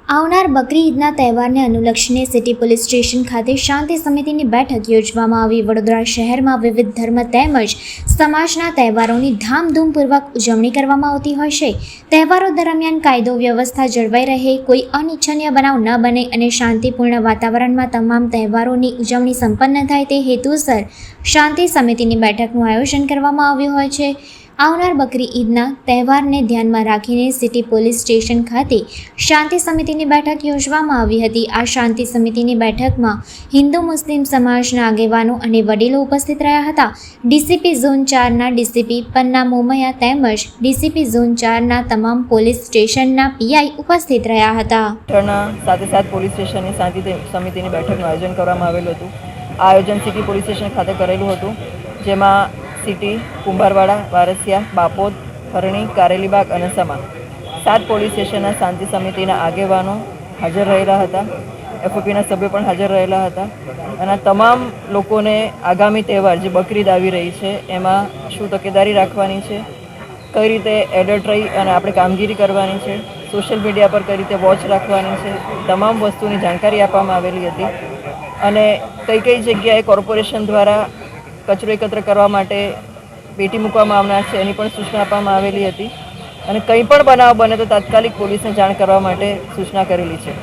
આવનાર બકરી ઈદના તહેવારને અનુલક્ષીને સિટી પોલીસ સ્ટેશન ખાતે શાંતિ સમિતિની બેઠક યોજવામાં આવી। વડોદરા શહેરમાં વિવિધ ધર્મ તેમજ સમાજના તહેવારોની ધામધૂમપૂર્વક ઉજવણી કરવામાં આવતી હોય છે। તહેવારો દરમિયાન કાયદો વ્યવસ્થા જળવાઈ રહે, કોઈ અનિચ્છનીય બનાવ ન બને અને શાંતિપૂર્ણ વાતાવરણમાં તમામ તહેવારોની ઉજવણી સંપન્ન થાય તે હેતુસર શાંતિ સમિતિની બેઠકનું આયોજન કરવામાં આવ્યું હોય છે। આવનાર બકરી ઈદના તહેવારને ધ્યાનમાં રાખીને સિટી પોલીસ સ્ટેશન ખાતે શાંતિ સમિતિની બેઠક યોજવામાં આવી હતી। આ શાંતિ સમિતિની બેઠકમાં હિન્દુ મુસ્લિમ સમાજના આગેવાનો અને વડીલો ઉપસ્થિત રહ્યા હતા। ડીસીપી ઝોન 4ના ડીસીપી પન્ના મોમૈયા તેમજ ડીસીપી ઝોન 4ના તમામ પોલીસ સ્ટેશનના પીઆઈ ઉપસ્થિત રહ્યા હતા। સાથે પોલીસ સ્ટેશનની શાંતિ સમિતિની બેઠકનું આયોજન કરવામાં આવેલું હતું। આ આયોજન સિટી પોલીસ સ્ટેશન ખાતે કરેલું હતું, જેમાં સિટી, કુંભારવાડા, વારસિયા, બાપોદ, હરણી, કારેલીબાગ અને સમા 7 પોલીસ સ્ટેશનના શાંતિ સમિતિના આગેવાનો હાજર રહેલા હતા। એફઓપીના સભ્યો પણ હાજર રહેલા હતા અને તમામ લોકોને આગામી તહેવાર જે બકરી ઈદ આવી રહી છે એમાં શું તકેદારી રાખવાની છે, કઈ રીતે એલર્ટ રહી અને આપણે કામગીરી કરવાની છે, સોશિયલ મીડિયા પર કઈ રીતે વોચ રાખવાની છે, તમામ વસ્તુની જાણકારી આપવામાં આવેલી હતી અને કઈ જગ્યાએ કોર્પોરેશન દ્વારા કચરો એકત્ર કરવા માટે પેટી મૂકવામાં આવનાર છે એની પણ સૂચના આપવામાં આવેલી હતી અને કંઈ પણ બનાવ બને તો તાત્કાલિક પોલીસને જાણ કરવા માટે સૂચના કરેલી છે।